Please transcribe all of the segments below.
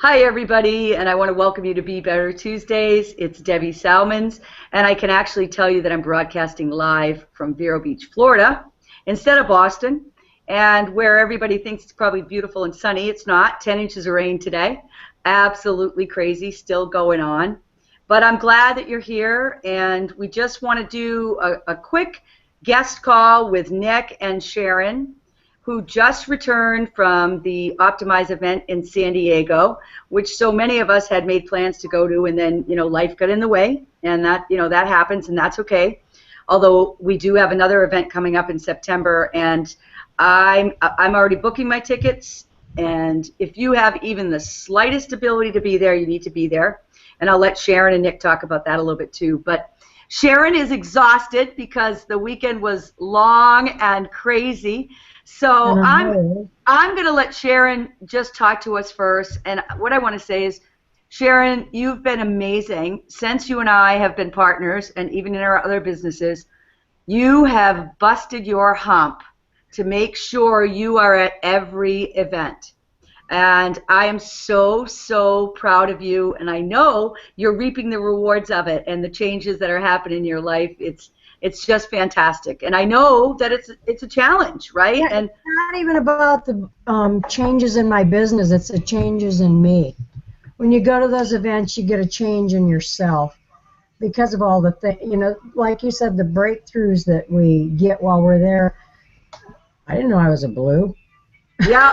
Hi, everybody, and I want to welcome you to Be Better Tuesdays. It's Debbie Salmons, and I can actually tell you that I'm broadcasting live from Vero Beach, Florida, instead of Boston, and where everybody thinks it's probably beautiful and sunny. It's not. 10 inches of rain today. Absolutely crazy, still going on. But I'm glad that you're here, and we just want to do a quick guest call with Nick and Sharon, who just returned from the Optimize event in San Diego, which so many of us had made plans to go to, and then, life got in the way, and that, that happens, and that's okay. Although we do have another event coming up in September, and I'm already booking my tickets, and if you have even the slightest ability to be there, you need to be there. And I'll let Sharon and Nick talk about that a little bit too. But Sharon is exhausted because the weekend was long and crazy. So I'm going to let Sharon just talk to us first. And what I want to say is, Sharon, you've been amazing. Since you and I have been partners, and even in our other businesses, you have busted your hump to make sure you are at every event. And I am so, so proud of you. And I know you're reaping the rewards of it and the changes that are happening in your life. It's just fantastic, and I know that it's a challenge, right? Yeah, and it's not even about the changes in my business; it's the changes in me. When you go to those events, you get a change in yourself because of all the things. Like you said, the breakthroughs that we get while we're there. I didn't know I was a blue. Yeah,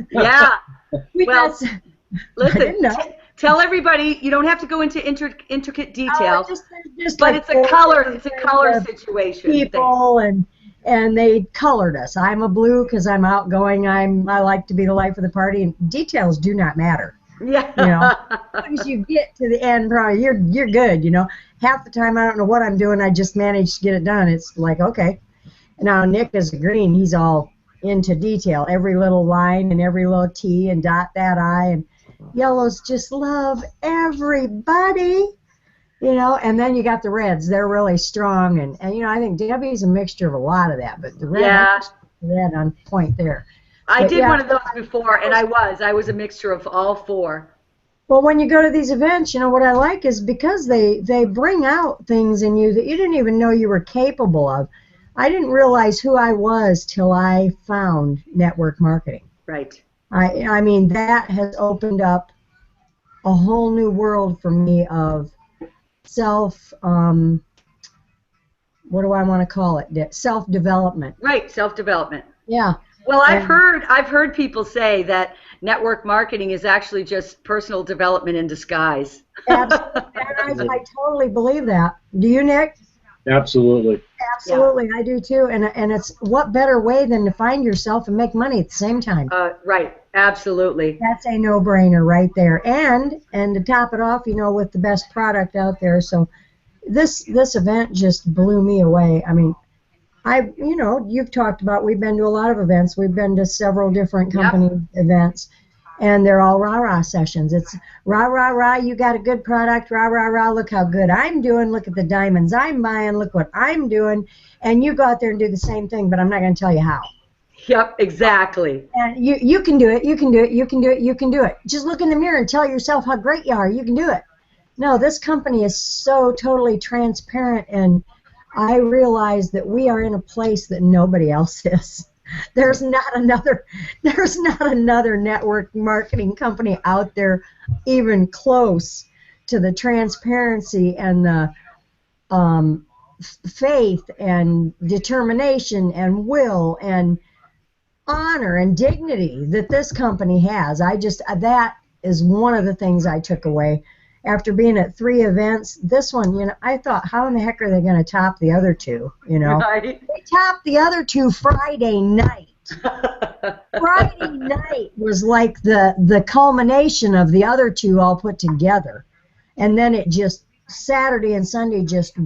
yeah. Well, I listen. didn't know. Tell everybody you don't have to go into intricate detail, just but like it's a color situation. People and they colored us. I'm a blue because I'm outgoing. I like to be the life of the party, and details do not matter. Yeah. As soon as you get to the end, probably you're good. Half the time I don't know what I'm doing. I just manage to get it done. It's like, okay. Now Nick is green. He's all into detail, every little line and every little T and dot that I, and yellows just love everybody, and then you got the reds. They're really strong, and I think Debbie's a mixture of a lot of that, but the red on point there. I did one of those before, and I was a mixture of all four. Well, when you go to these events, what I like is because they bring out things in you that you didn't even know you were capable of. I didn't realize who I was till I found network marketing. Right. I mean, that has opened up a whole new world for me of self, what do I want to call it? Self-development. Right, self-development. Yeah. Well, I've heard people say that network marketing is actually just personal development in disguise. Absolutely. I totally believe that. Do you, Nick? Absolutely. Absolutely, yeah. I do too. And it's what better way than to find yourself and make money at the same time? Right. Absolutely. That's a no-brainer right there. And to top it off, with the best product out there. So this event just blew me away. I mean, you've talked about, we've been to a lot of events. We've been to several different company events. And they're all rah-rah sessions. It's rah-rah-rah, you got a good product, rah-rah-rah, look how good I'm doing, look at the diamonds I'm buying, look what I'm doing, and you go out there and do the same thing, but I'm not going to tell you how. Yep, exactly. And you can do it, you can do it, you can do it, you can do it. Just look in the mirror and tell yourself how great you are, you can do it. No, this company is so totally transparent, and I realize that we are in a place that nobody else is. There's not another network marketing company out there even close to the transparency and the faith and determination and will and honor and dignity that this company has. That is one of the things I took away. After being at 3 events, this one, I thought, how in the heck are they going to top the other two? Right. They topped the other 2 Friday night. Friday night was like the culmination of the other 2 all put together. And then it just, Saturday and Sunday just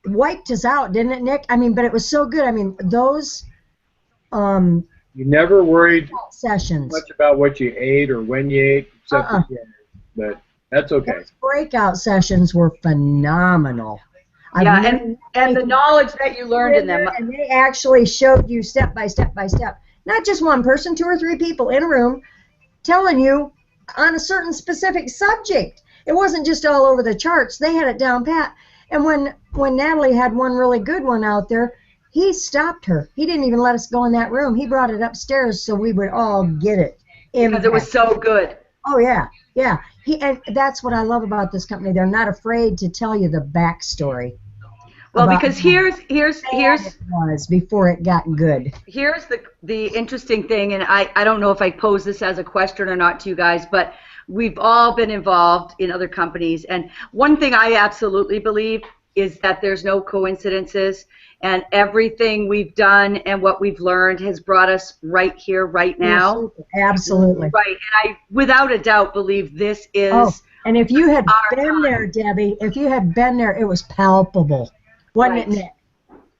wiped us out, didn't it, Nick? I mean, but it was so good. I mean, those you never worried sessions much about what you ate or when you ate, except but that's okay. Those breakout sessions were phenomenal. And the knowledge that you learned in them. And they actually showed you step by step by step. Not just one person, 2 or 3 people in a room telling you on a certain specific subject. It wasn't just all over the charts. They had it down pat. And when Natalie had one really good one out there, he stopped her. He didn't even let us go in that room. He brought it upstairs so we would all get it. Because it was so good. Oh, yeah, yeah. And that's what I love about this company. They're not afraid to tell you the backstory. Well, because here's it was before it got good. Here's the interesting thing, and I don't know if I pose this as a question or not to you guys, but we've all been involved in other companies, and one thing I absolutely believe is that there's no coincidences, and everything we've done and what we've learned has brought us right here, right now. Absolutely. Right, and I, without a doubt, believe this is. Oh, and if you had been time. there, Debbie, if you had been there, it was palpable, wasn't it, Nick?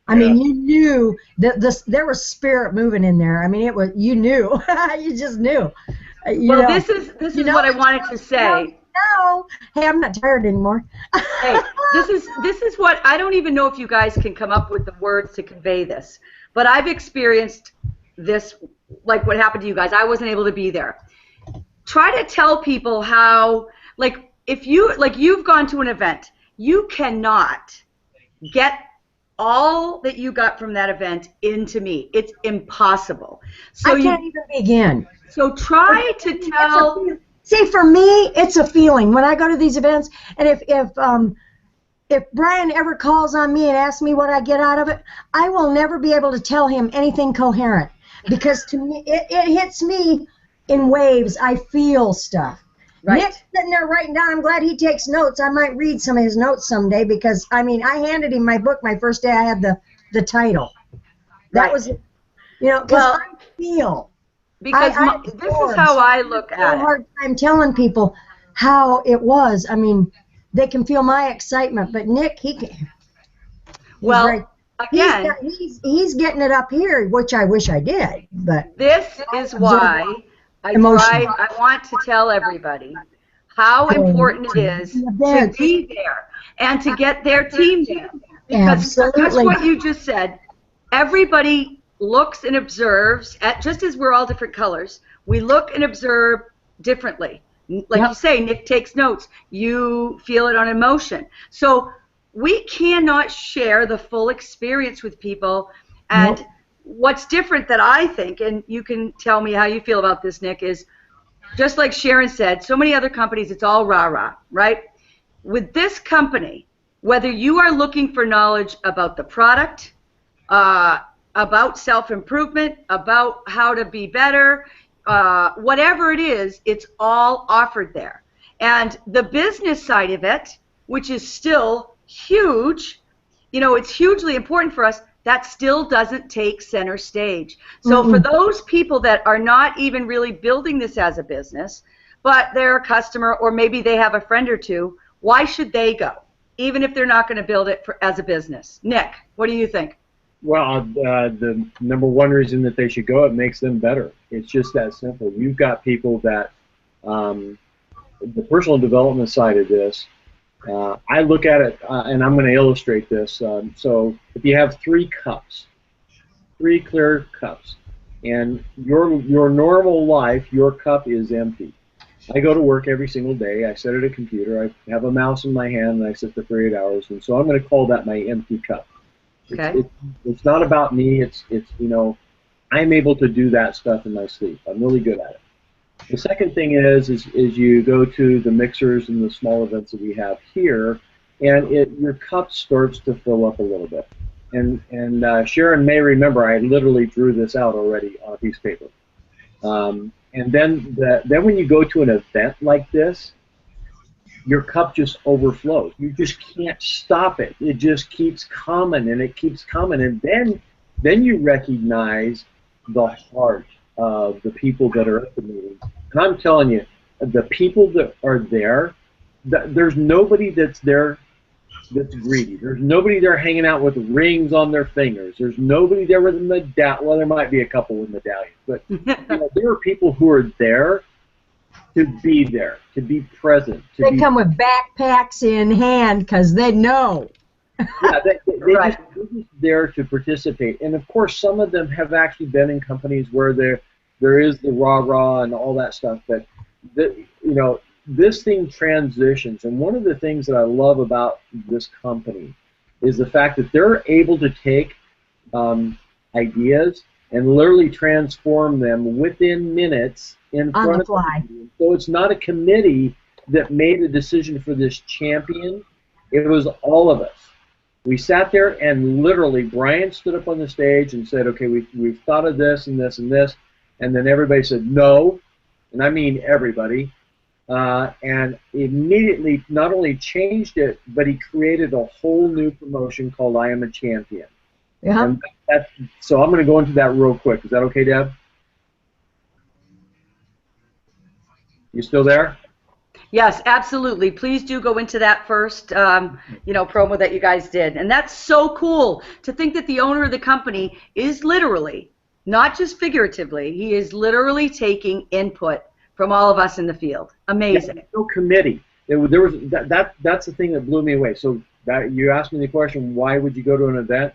I mean, you knew that there was spirit moving in there. I mean, it was, you knew, you just knew. Well, this is what I wanted to say. No, hey, I'm not tired anymore. Hey, this is what, I don't even know if you guys can come up with the words to convey this, but I've experienced this, like what happened to you guys. I wasn't able to be there. Try to tell people how, like, if you, like, you've gone to an event, you cannot get all that you got from that event into me. It's impossible. So I can't even begin. So try to tell. See, for me, it's a feeling when I go to these events, and if Brian ever calls on me and asks me what I get out of it, I will never be able to tell him anything coherent, because to me, it hits me in waves. I feel stuff. Right. Nick's sitting there writing down. I'm glad he takes notes. I might read some of his notes someday, because I mean, I handed him my book my first day I had the title. That was, you know, because I feel. Because this is how I look at it. I have a hard time telling people how it was. I mean, they can feel my excitement, but Nick, he can. Well, right. Again, he's getting it up here, which I wish I did. But this is why I want to tell everybody how important it is to be there and to get their team there. Because that's what you just said. Everybody looks and observes, just as we're all different colors, we look and observe differently. Like you say, Nick takes notes. You feel it on emotion. So we cannot share the full experience with people. And what's different that I think, and you can tell me how you feel about this, Nick, is just like Sharon said, so many other companies, it's all rah-rah, right? With this company, whether you are looking for knowledge about the product, about self-improvement, about how to be better, whatever it is, it's all offered there. And the business side of it, which is still huge, you know, it's hugely important for us, that still doesn't take center stage. So for those people that are not even really building this as a business, but they're a customer or maybe they have a friend or two, why should they go, even if they're not going to build it as a business? Nick, what do you think? Well, the number one reason that they should go, it makes them better. It's just that simple. You've got people that, the personal development side of this, I look at it, and I'm going to illustrate this. So if you have 3 cups, 3 clear cups, and your normal life, your cup is empty. I go to work every single day. I sit at a computer. I have a mouse in my hand, and I sit there for 8 hours. And so I'm going to call that my empty cup. Okay. It's not about me. It's you know, I'm able to do that stuff in my sleep. I'm really good at it. The second thing is you go to the mixers and the small events that we have here, and your cup starts to fill up a little bit. And Sharon may remember I literally drew this out already on a piece of paper. And then when you go to an event like this, your cup just overflows. You just can't stop it. It just keeps coming, and it keeps coming. And then you recognize the heart of the people that are at the meeting. And I'm telling you, the people that are there, there's nobody that's there that's greedy. There's nobody there hanging out with rings on their fingers. There's nobody there with a medallion. Well, there might be a couple with medallions, but you know, there are people who are there to be there, to be present. They come with backpacks in hand because they know. Yeah, they're just there to participate. And of course, some of them have actually been in companies where there is the rah-rah and all that stuff. But you know, this thing transitions, and one of the things that I love about this company is the fact that they're able to take ideas and literally transform them within minutes in On front the of fly. them. So it's not a committee that made a decision for this champion. It was all of us. We sat there and literally Brian stood up on the stage and said, okay, we've thought of this and this and this, and then everybody said no, and I mean everybody, and immediately not only changed it, but he created a whole new promotion called I Am a Champion. Yeah. And so I'm going to go into that real quick. Is that okay, Deb? You still there? Yes, absolutely. Please do go into that first, promo that you guys did. And that's so cool to think that the owner of the company is literally, not just figuratively, he is literally taking input from all of us in the field. Amazing. Yeah, no committee. There was that's the thing that blew me away. So that you asked me the question, why would you go to an event?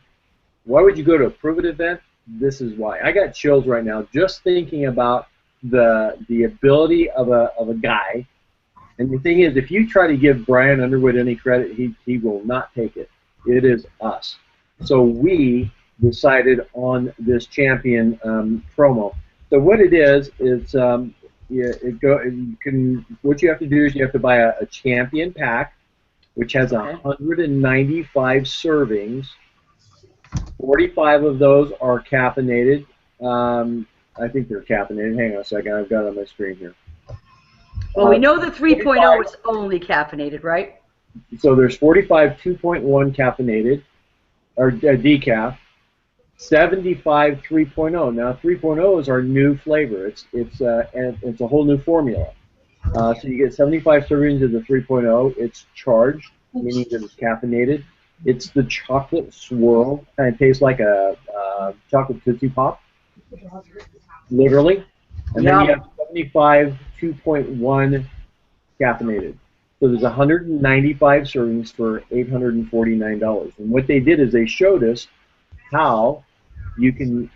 Why would you go to a prove-it event? This is why. I got chills right now just thinking about the ability of a guy. And the thing is, if you try to give Brian Underwood any credit, he will not take it. It is us. So we decided on this champion promo. So what it is what you have to do is you have to buy a champion pack, which has 195 servings. 45 of those are caffeinated. I think they're caffeinated. Hang on a second. I've got it on my screen here. Well, we know the 3.0 is only caffeinated, right? So there's 45 2.1 caffeinated, or decaf, 75 3.0. Now 3.0 is our new flavor. It's a whole new formula. So you get 75 servings of the 3.0. It's charged, meaning that it's caffeinated. It's the chocolate swirl. Kind of tastes like a chocolate Tootsie Pop, literally. And then you have 75 2.1 caffeinated. So there's 195 servings for $849. And what they did is they showed us how you can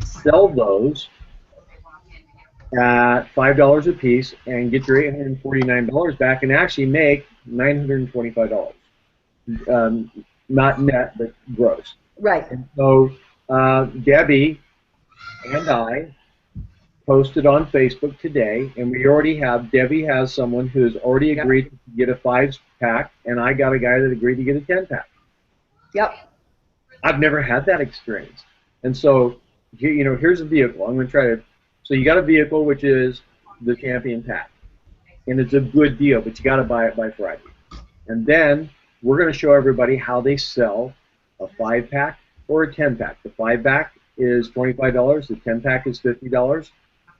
sell those at $5 a piece and get your $849 back and actually make $925. Not net, but gross. Right. And so Debbie and I posted on Facebook today, and we already have, Debbie has someone who has already agreed to get a 5-pack, and I got a guy that agreed to get a 10-pack. Yep. I've never had that experience. And so, here's a vehicle. I'm going to try to, so you got a vehicle which is the champion pack, and it's a good deal, but you got to buy it by Friday. And then we're going to show everybody how they sell a 5-pack or a 10-pack. The 5-pack is $25, the 10-pack is $50.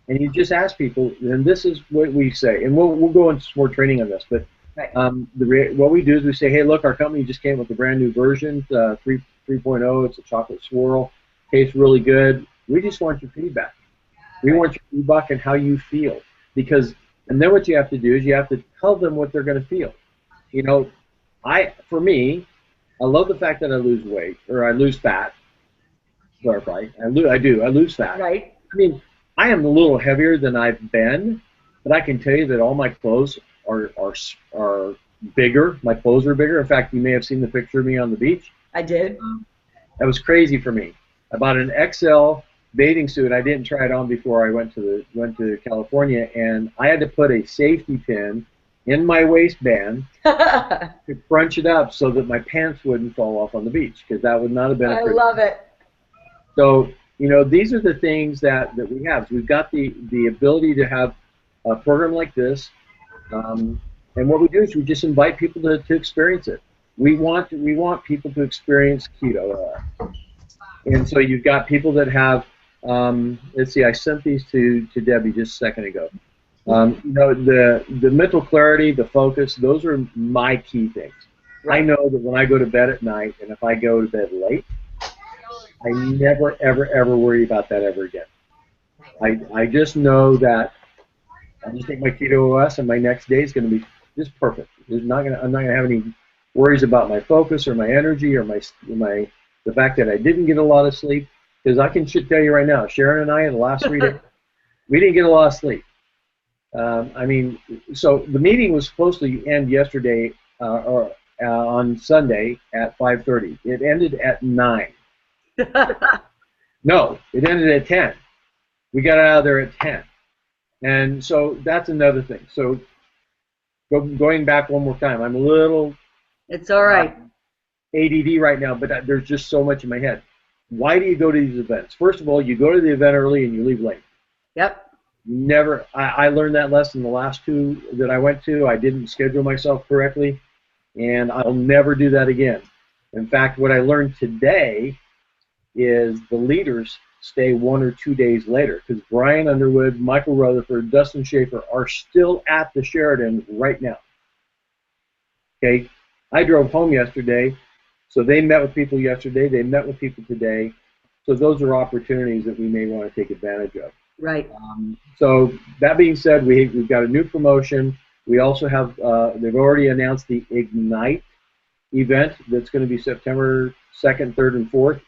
And you just ask people, and this is what we say, and we'll go into some more training on this, but what we do is we say, hey, look, our company just came with a brand new version, 3.0, it's a chocolate swirl, tastes really good. We just want your feedback. We want your feedback and how you feel. And then what you have to do is you have to tell them what they're going to feel. For me, I love the fact that I lose weight, or I lose fat. Clarify, I lose fat. Right. I mean, I am a little heavier than I've been, but I can tell you that all my clothes are bigger. My clothes are bigger. In fact, you may have seen the picture of me on the beach. I did. That was crazy for me. I bought an XL bathing suit. I didn't try it on before I went to California, and I had to put a safety pin in my waistband to crunch it up so that my pants wouldn't fall off on the beach, because that would not have been a I love it. So, these are the things that we have. So we've got the ability to have a program like this, and what we do is we just invite people to experience it. We want people to experience keto. And so you've got people that have, let's see, I sent these to Debbie just a second ago. The mental clarity, the focus, those are my key things. Right. I know that when I go to bed at night, and if I go to bed late, I never, ever, ever worry about that ever again. I just know that I just take my keto OS, and my next day is going to be just perfect. I'm not going to have any worries about my focus or my energy or the fact that I didn't get a lot of sleep, because I can tell you right now, Sharon and I in the last 3 days, we didn't get a lot of sleep. I mean, so the meeting was supposed to end yesterday or on Sunday at 5:30. It ended at 9. No, it ended at 10. We got out of there at 10. And so that's another thing. So going back one more time, I'm a little It's all right. ADD right now, but there's just so much in my head. Why do you go to these events? First of all, you go to the event early and you leave late. Yep. Never. I learned that lesson the last 2 that I went to. I didn't schedule myself correctly, and I'll never do that again. In fact, what I learned today is the leaders stay 1 or 2 days later, because Brian Underwood, Michael Rutherford, Dustin Schaefer are still at the Sheridan right now. Okay, I drove home yesterday, so they met with people yesterday. They met with people today. So those are opportunities that we may want to take advantage of. Right. So that being said, we've got a new promotion. We also have, they've already announced the Ignite event that's going to be September 2nd, 3rd, and 4th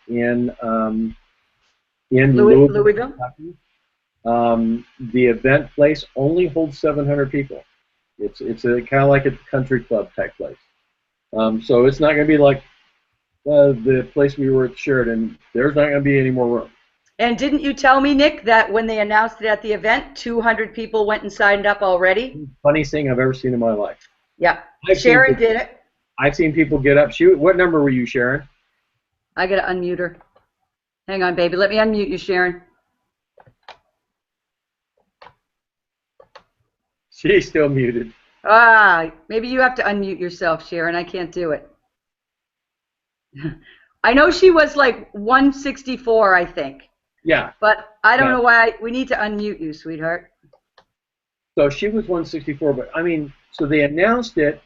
in Louisville. The event place only holds 700 people. It's a kind of like a country club type place. So it's not going to be like the place we were at Sheridan. There's not going to be any more room. And didn't you tell me, Nick, that when they announced it at the event, 200 people went and signed up already? Funniest thing I've ever seen in my life. Yeah. Sharon did it. I've seen people get up. What number were you, Sharon? I got to unmute her. Hang on, baby. Let me unmute you, Sharon. She's still muted. Maybe you have to unmute yourself, Sharon. I can't do it. I know she was like 164, I think. Yeah. But I don't know why. We need to unmute you, sweetheart. So she was 164, but I mean, so they announced it,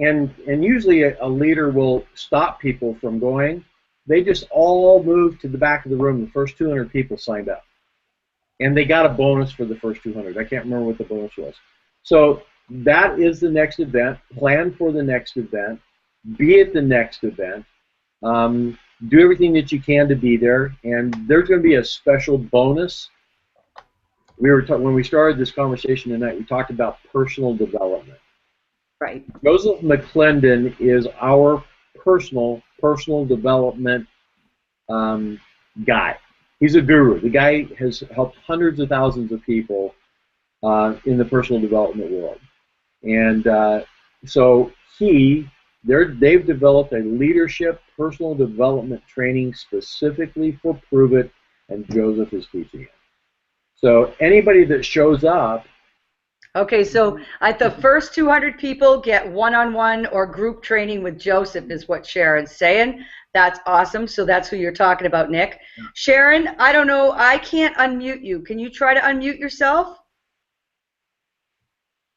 and usually a leader will stop people from going. They just all moved to the back of the room. The first 200 people signed up, and they got a bonus for the first 200. I can't remember what the bonus was. So that is the next event. Plan for the next event. Be at the next event. Do everything that you can to be there, and there's going to be a special bonus. When we started this conversation tonight, we talked about personal development. Right. Joseph McClendon is our personal development guy. He's a guru. The guy has helped hundreds of thousands of people in the personal development world, and so they've developed a leadership personal development training specifically for Prove It, and Joseph is teaching it. So anybody that shows up. Okay, so at the first 200 people get one-on-one or group training with Joseph is what Sharon's saying. That's awesome. So that's who you're talking about, Nick. Yeah. Sharon, I don't know. I can't unmute you. Can you try to unmute yourself?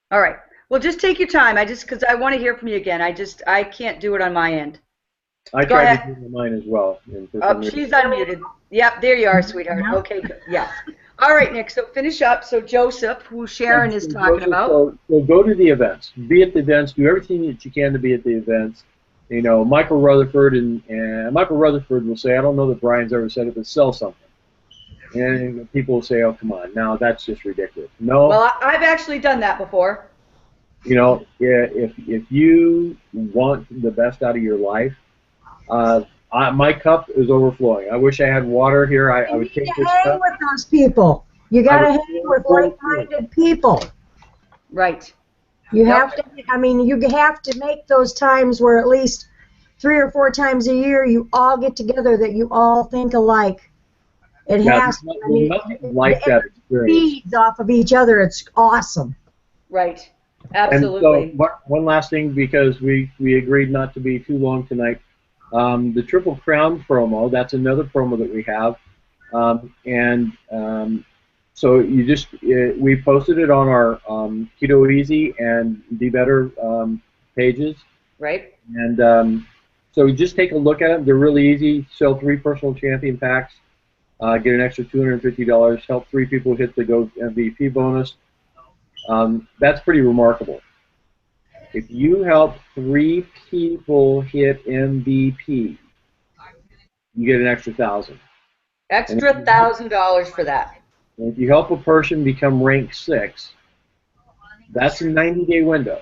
All right. Well, just take your time. Because I want to hear from you again. I can't do it on my end. I tried to do mine as well. Oh, she's unmuted. Yep, there you are, sweetheart. Okay, good. Yeah. All right, Nick, so finish up. So Joseph, who Sharon is talking about. So go to the events. Be at the events. Do everything that you can to be at the events. You know, Michael Rutherford and Michael Rutherford will say, I don't know that Brian's ever said it, but sell something. And people will say, oh, come on, now that's just ridiculous. No. Well, I've actually done that before. You know, if you want the best out of your life, my cup is overflowing. I wish I had water here. I would take this cup. You hang with those people. You got to hang with like-minded people. Right. You have to. I mean, you have to make those times where at least 3 or 4 times a year you all get together, that you all think alike. It has to. I mean, like that experience. Feeds off of each other. It's awesome. Right. Absolutely. And so one last thing, because we agreed not to be too long tonight. The Triple Crown promo, that's another promo that we have. So you just, we posted it on our Keto Easy and Be Better pages. Right. And so you just take a look at them. They're really easy. Sell 3 personal champion packs. Get an extra $250. Help 3 people hit the Go MVP bonus. That's pretty remarkable. If you help 3 people hit MVP, you get an extra $1,000. Extra $1,000 for that. And if you help a person become rank 6, That's a 90-day window.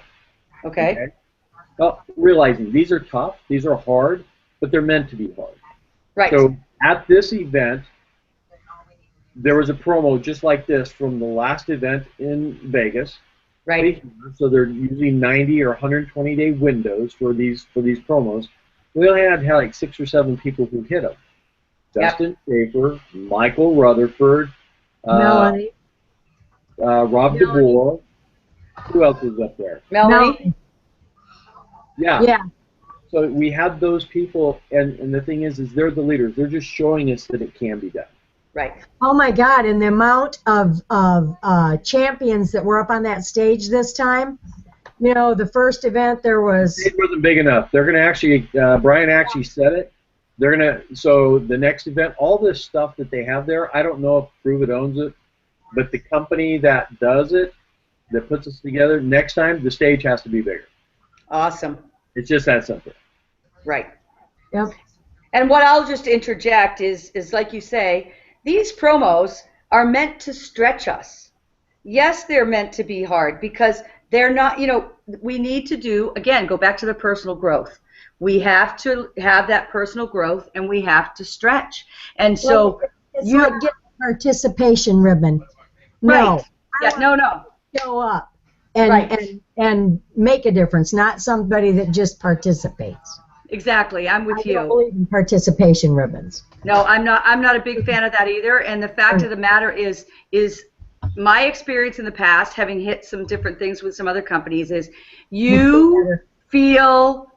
Okay. Well, realizing these are tough, these are hard, but they're meant to be hard. Right. So at this event, there was a promo just like this from the last event in Vegas. Right. So they're using 90 or 120-day windows for these promos. We only had like 6 or 7 people who hit them. Yep. Dustin Schaefer, Michael Rutherford, Melanie. Rob DeBoer. Who else was up there? Melanie. Yeah. Yeah. So we had those people, and the thing is they're the leaders. They're just showing us that it can be done. Right. Oh my God! And the amount of champions that were up on that stage this time. You know, the first event there was. It wasn't big enough. They're going to actually. Brian actually said it. They're going to. So the next event, all this stuff that they have there, I don't know if Prove It owns it, but the company that does it, that puts us together, next time the stage has to be bigger. Awesome. It's just that simple. Right. Yep. And what I'll just interject is like you say, these promos are meant to stretch us. Yes, they're meant to be hard because they're not, you know, we need to do, again, go back to the personal growth. We have to have that personal growth and we have to stretch. And so it's like getting a participation ribbon. No. Right. Yeah, no. Show up and make a difference, not somebody that just participates. Exactly. I'm with you. I don't believe in participation ribbons. No, I'm not a big fan of that either. And the fact of the matter is my experience in the past, having hit some different things with some other companies, is you feel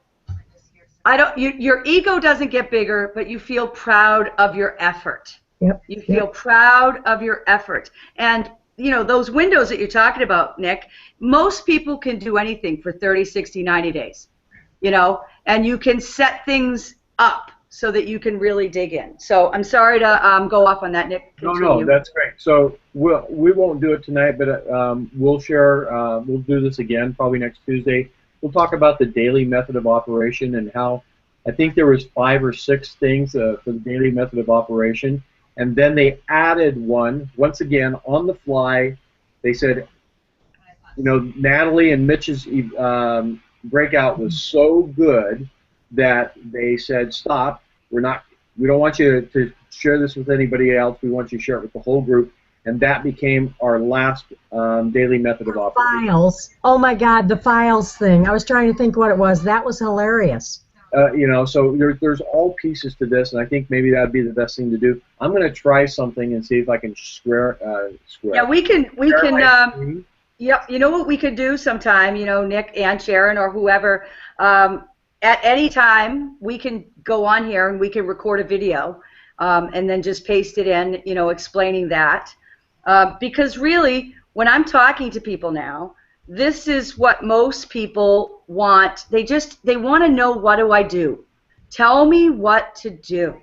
your ego doesn't get bigger, but you feel proud of your effort. Yep. You feel proud of your effort. And you know, those windows that you're talking about, Nick, most people can do anything for 30, 60, 90 days. You know, and you can set things up so that you can really dig in. So I'm sorry to go off on that, Nick. Continue. No, that's great. So we won't do it tonight, but we'll share. We'll do this again probably next Tuesday. We'll talk about the daily method of operation and how I think there was 5 or 6 things for the daily method of operation, and then they added one once again on the fly. They said, you know, Natalie and Mitch's breakout was so good that they said, stop, we don't want you to share this with anybody else, we want you to share it with the whole group, and that became our last daily method of operation. Files. Oh my God, the files thing. I was trying to think what it was. That was hilarious. You know, so there's all pieces to this, and I think maybe that'd be the best thing to do. I'm going to try something and see if I can square. Yeah, we can. Yep. You know what we could do sometime, you know, Nick and Sharon or whoever, at any time we can go on here and we can record a video and then just paste it in, you know, explaining that. Because really, when I'm talking to people now, this is what most people want. They want to know, what do I do? Tell me what to do.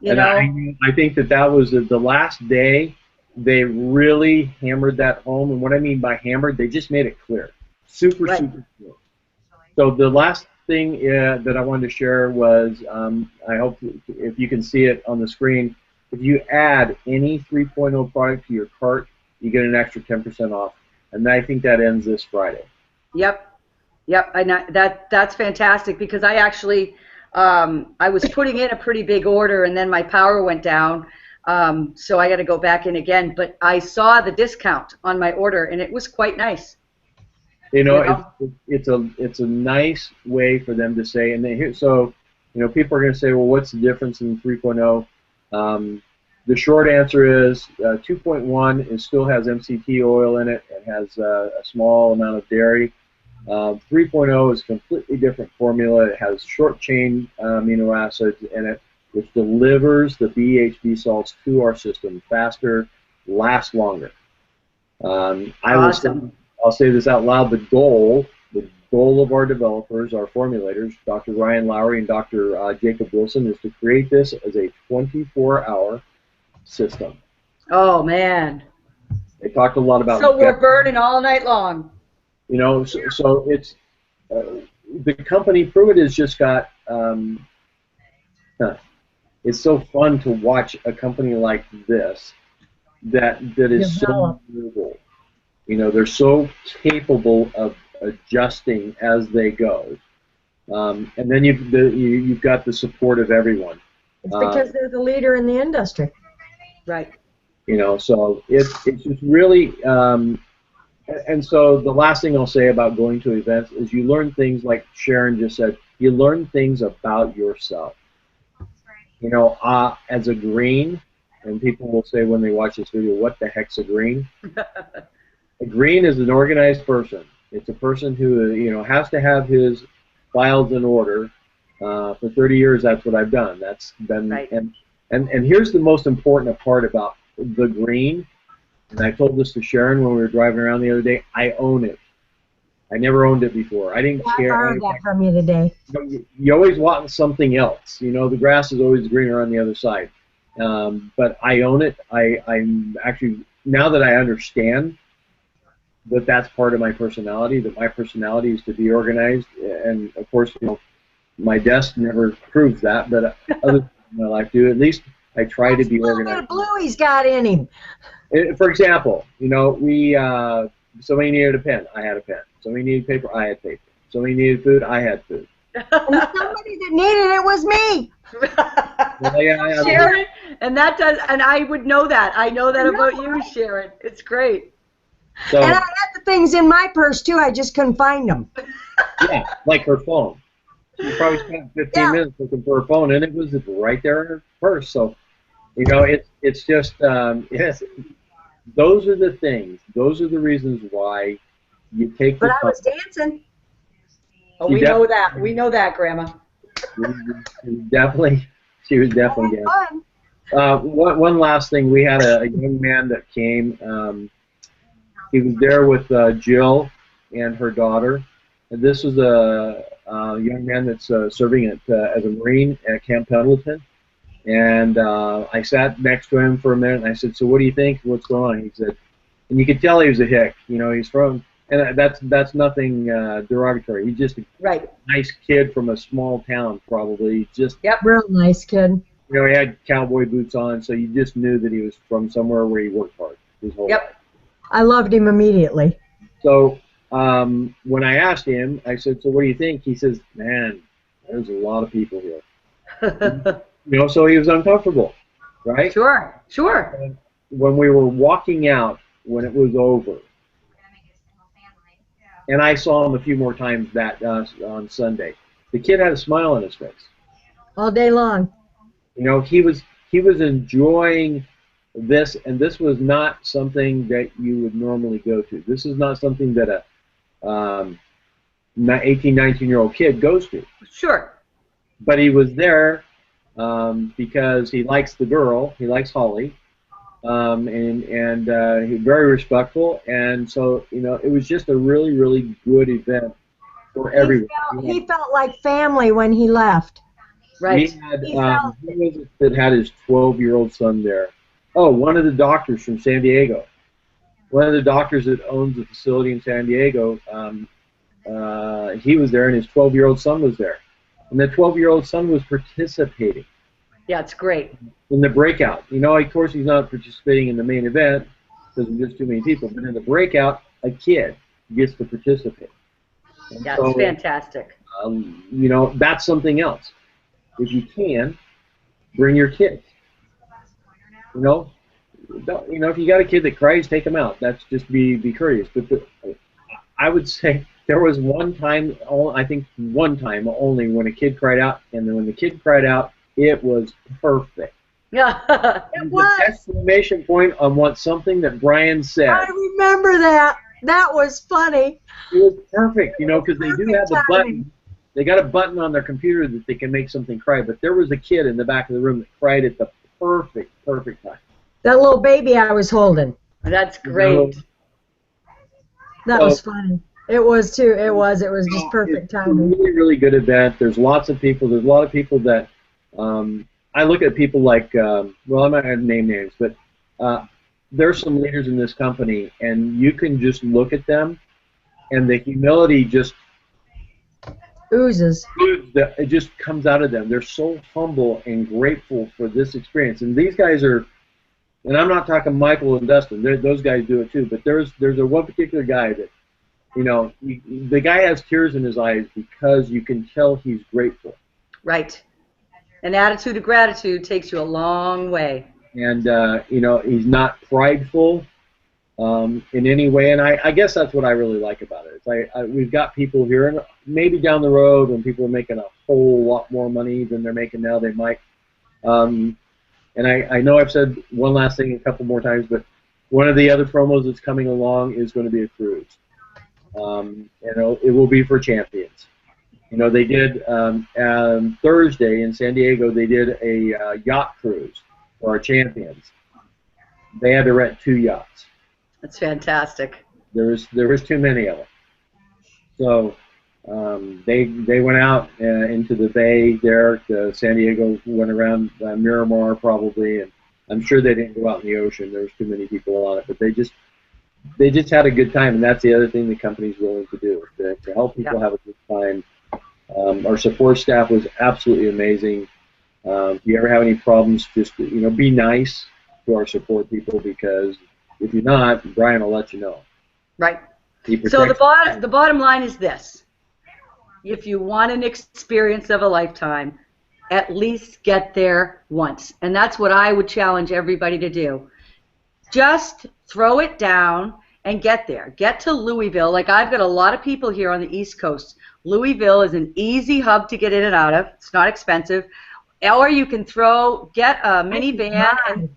You know? I think that was the last day. They really hammered that home, and what I mean by hammered, they just made it clear, super clear. So the last thing that I wanted to share was, I hope if you can see it on the screen, if you add any 3.0 product to your cart, you get an extra 10% off, and I think that ends this Friday. Yep. That's fantastic because I actually I was putting in a pretty big order and then my power went down. So I got to go back in again, but I saw the discount on my order, and it was quite nice. You know, it's a nice way for them to say, and so you know, people are going to say, well, what's the difference in 3.0? The short answer is 2.1 still has MCT oil in it. It has a small amount of dairy. 3.0 is a completely different formula. It has short chain amino acids in it, which delivers the BHB salts to our system faster, lasts longer. Awesome. I'll say this out loud. The goal of our developers, our formulators, Dr. Ryan Lowry and Dr. Jacob Wilson, is to create this as a 24-hour system. Oh, man. They talked a lot about. So we're burning all night long. You know, so it's the company Prove It has just got. It's so fun to watch a company like this that is so noble. They're so capable of adjusting as they go. And then you've got the support of everyone. It's because they're the leader in the industry. Right. So it's just really, and so the last thing I'll say about going to events is you learn things like Sharon just said. You learn things about yourself. As a green, and people will say when they watch this video, what the heck's a green? A green is an organized person. It's a person who, has to have his files in order. For 30 years, that's what I've done. That's been, right. And here's the most important part about the green, and I told this to Sharon when we were driving around the other day, I own it. I never owned it before. I didn't care. I borrowed that from you today. You always want something else. The grass is always greener on the other side. But I own it. I'm actually, now that I understand that that's part of my personality, that my personality is to be organized, and of course, my desk never proves that, but other things in my life do. At least I try to be organized. A little bit of blue he's got in him. For example, somebody needed a pen, I had a pen. Somebody needed paper, I had paper. Somebody needed food, I had food. And somebody that needed it was me. Sharon, and I would know that. I know that about you, Sharon. It's great. So, and I had the things in my purse too. I just couldn't find them. Yeah, like her phone. She probably spent 15 minutes looking for her phone, and it was right there in her purse. So, it's just yes. Those are the things. Those are the reasons why you take. But I was dancing. Oh, we know that. We know that, Grandma. She was definitely dancing. One last thing. We had a young man that came. He was there with Jill and her daughter. And this was a young man that's serving as a Marine at Camp Pendleton. And I sat next to him for a minute, and I said, "So what do you think? What's going on?" He said, and you could tell he was a hick. He's from, and that's nothing derogatory. He's just a nice kid from a small town, probably. Just real nice kid. He had cowboy boots on, so you just knew that he was from somewhere where he worked hard his whole life. I loved him immediately. So when I asked him, I said, "So what do you think?" He says, "Man, there's a lot of people here." So he was uncomfortable, right? Sure. And when we were walking out, when it was over, and I saw him a few more times that on Sunday, the kid had a smile on his face all day long. He was enjoying this, and this was not something that you would normally go to. This is not something that a 18, 19-year-old kid goes to. Sure. But he was there because he likes the girl. He likes Holly, and he's very respectful. And so it was just a really, really good event for everyone. He felt like family when he left. Right. He had that had his 12-year-old son there. Oh, one of the doctors from San Diego. One of the doctors that owns a facility in San Diego, he was there, and his 12-year-old son was there. And the 12-year-old son was participating. Yeah, it's great. In the breakout. Of course, he's not participating in the main event because there's just too many people. But in the breakout, a kid gets to participate. And that's fantastic. That's something else. If you can, bring your kids. If you got a kid that cries, take them out. That's just be courteous. But I would say there was one time, I think one time only, when a kid cried out, and then when the kid cried out, it was perfect. Yeah, it was. Exclamation point on something that Brian said. I remember that. That was funny. It was perfect, because they do have the button. They got a button on their computer that they can make something cry, but there was a kid in the back of the room that cried at the perfect time. That little baby I was holding. That's great. That was funny. It was too. It was just perfect timing. It's a really, really good event. There's lots of people. There's a lot of people that I look at people like. I'm not going to name names, but there's some leaders in this company, and you can just look at them, and the humility just oozes. It just comes out of them. They're so humble and grateful for this experience. And these guys are, and I'm not talking Michael and Dustin. Those guys do it too. But there's a one particular guy that, you know, the guy has tears in his eyes because you can tell he's grateful. Right. An attitude of gratitude takes you a long way. And you know, he's not prideful in any way. And I guess that's what I really like about it. It's like we've got people here, and maybe down the road when people are making a whole lot more money than they're making now, they might. And I know I've said one last thing a couple more times, but one of the other promos that's coming along is going to be a cruise. You know, it will be for champions. You know, they did Thursday in San Diego. They did a yacht cruise for our champions. They had to rent 2 yachts. That's fantastic. There was too many of them. So they went out into the bay there. San Diego went around Miramar probably, and I'm sure they didn't go out in the ocean. There was too many people on it, but they just had a good time, and that's the other thing the company's willing to do, to help people have a good time. Our support staff was absolutely amazing. If you ever have any problems, just be nice to our support people, because if you're not, Brian will let you know. Right. So the bottom line is this: if you want an experience of a lifetime, at least get there once, and that's what I would challenge everybody to do. Just throw it down and get there. Get to Louisville. Like, I've got a lot of people here on the East Coast. Louisville is an easy hub to get in and out of. It's not expensive. Or you can get a minivan and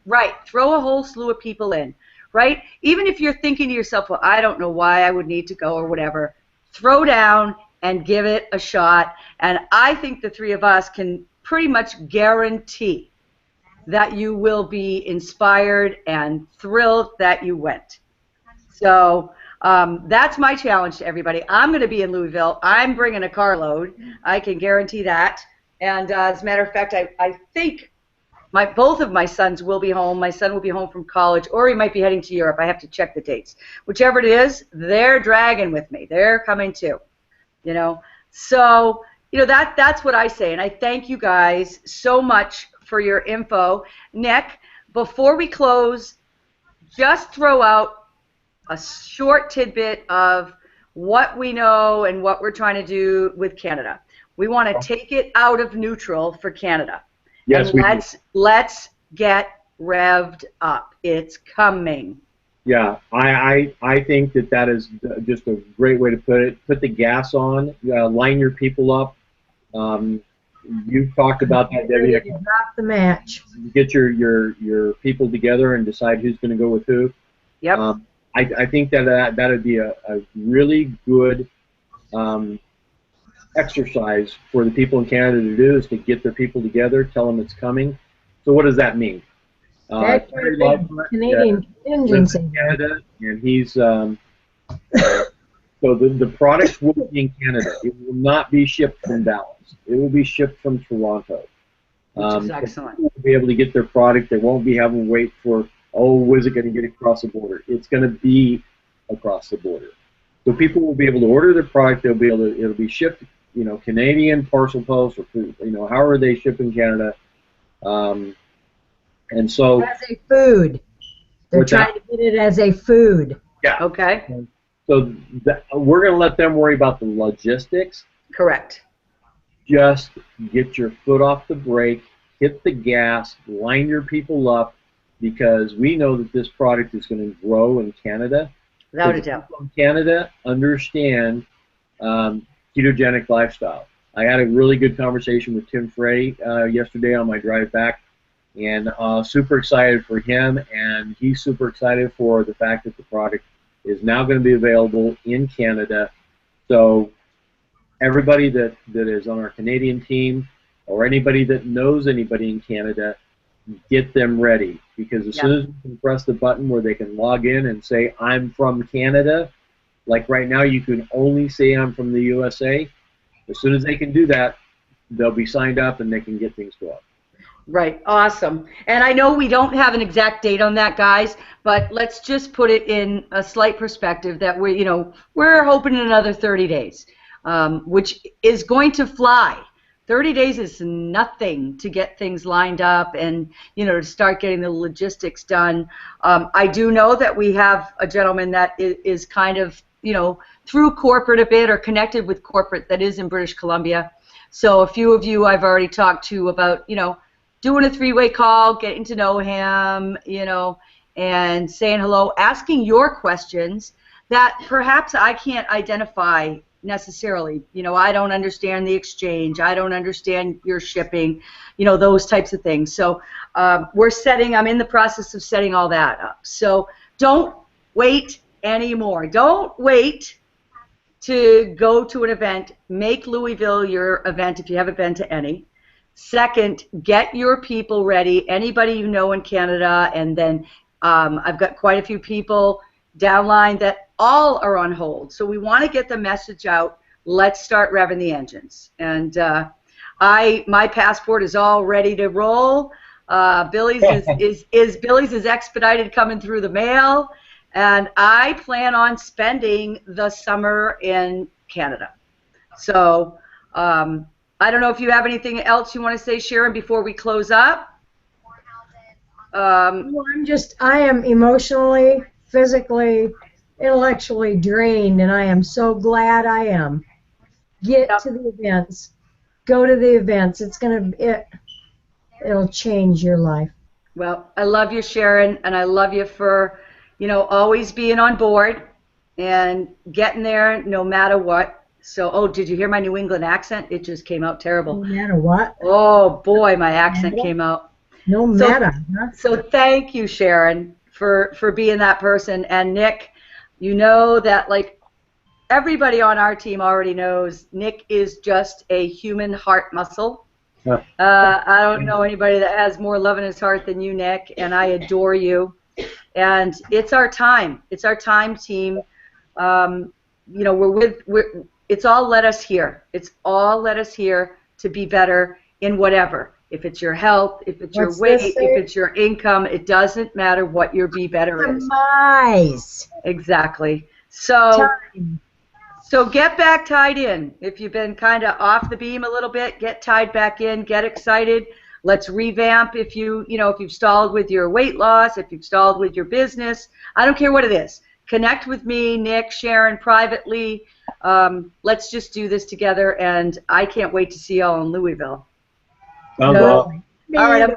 throw a whole slew of people in. Right? Even if you're thinking to yourself, well, I don't know why I would need to go or whatever, throw down and give it a shot. And I think the three of us can pretty much guarantee that you will be inspired and thrilled that you went. So that's my challenge to everybody. I'm going to be in Louisville. I'm bringing a carload. I can guarantee that. And as a matter of fact, I think both of my sons will be home. My son will be home from college, or he might be heading to Europe. I have to check the dates. Whichever it is, they're dragging with me. They're coming too. So that's what I say. And I thank you guys so much for your info. Nick, before we close, just throw out a short tidbit of what we know and what we're trying to do with Canada. We want to take it out of neutral for Canada. Yes, and let's get revved up. It's coming. Yeah, I think that is just a great way to put it. Put the gas on, line your people up. You've talked about that, Debbie. Drop the match. Get your people together and decide who's going to go with who. Yep. I think that would be a really good exercise for the people in Canada to do, is to get their people together, tell them it's coming. So what does that mean? Canadian lives in Canada, and he's so the product will be in Canada. It will not be shipped from Dallas. It will be shipped from Toronto. Which is excellent. People will be able to get their product. They won't be having to wait for, is it going to get across the border? It's going to be across the border. So people will be able to order their product. It'll be shipped, Canadian parcel post, or however they ship in Canada. And so as a food, they're trying to get it as a food. Yeah. Okay. So we're going to let them worry about the logistics. Correct. Just get your foot off the brake, hit the gas, line your people up, because we know that this product is going to grow in Canada. Without a doubt. People in Canada understand ketogenic lifestyle. I had a really good conversation with Tim Frey yesterday on my drive back, and super excited for him, and he's super excited for the fact that the product is now going to be available in Canada. So everybody that is on our Canadian team, or anybody that knows anybody in Canada, get them ready, because as soon as we can press the button where they can log in and say, I'm from Canada, like right now you can only say I'm from the USA. As soon as they can do that, they'll be signed up and they can get things going. Right. Awesome. And I know we don't have an exact date on that, guys, but let's just put it in a slight perspective that we're hoping in another 30 days, which is going to fly. 30 days is nothing to get things lined up and, to start getting the logistics done. I do know that we have a gentleman that is kind of, through corporate a bit or connected with corporate that is in British Columbia. So a few of you I've already talked to about, doing a 3-way call, getting to know him, and saying hello, asking your questions that perhaps I can't identify necessarily. I don't understand the exchange. I don't understand your shipping, those types of things. So I'm in the process of setting all that up. So don't wait anymore. Don't wait to go to an event. Make Louisville your event if you haven't been to any. Second, get your people ready, anybody you know in Canada, and then I've got quite a few people downline that all are on hold. So we want to get the message out. Let's start revving the engines. And my passport is all ready to roll. Billy's is expedited coming through the mail, and I plan on spending the summer in Canada. So I don't know if you have anything else you want to say, Sharon, before we close up. Well, I am emotionally, physically, intellectually drained, and I am so glad I am. Get to the events. Go to the events. It'll change your life. Well, I love you, Sharon, and I love you for, always being on board and getting there no matter what. So, did you hear my New England accent? It just came out terrible. No matter what? Oh, boy, my accent came out. No matter. Huh? So thank you, Sharon, for being that person. And Nick, that, like, everybody on our team already knows Nick is just a human heart muscle. Yeah. I don't know anybody that has more love in his heart than you, Nick, and I adore you. And it's our time. It's our time, team. It's all let us here. It's all let us here to be better in whatever. If it's your health, if it's your weight, if it's your income, it doesn't matter what your be better is. Nice. Exactly. So get back tied in. If you've been kind of off the beam a little bit, get tied back in, get excited. Let's revamp if you've stalled with your weight loss, if you've stalled with your business. I don't care what it is. Connect with me, Nick, Sharon, privately. Let's just do this together, and I can't wait to see y'all in Louisville. Well. All right.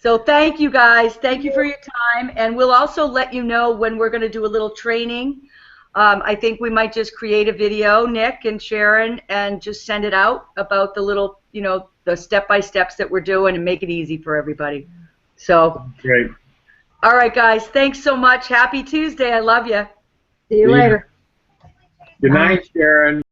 So thank you, guys. Thank you for your time, and we'll also let you know when we're going to do a little training. I think we might just create a video, Nick and Sharon, and just send it out about the little, the step-by-steps that we're doing and make it easy for everybody. So. Great. All right, guys. Thanks so much. Happy Tuesday. I love you. See you later. Good night, Sharon.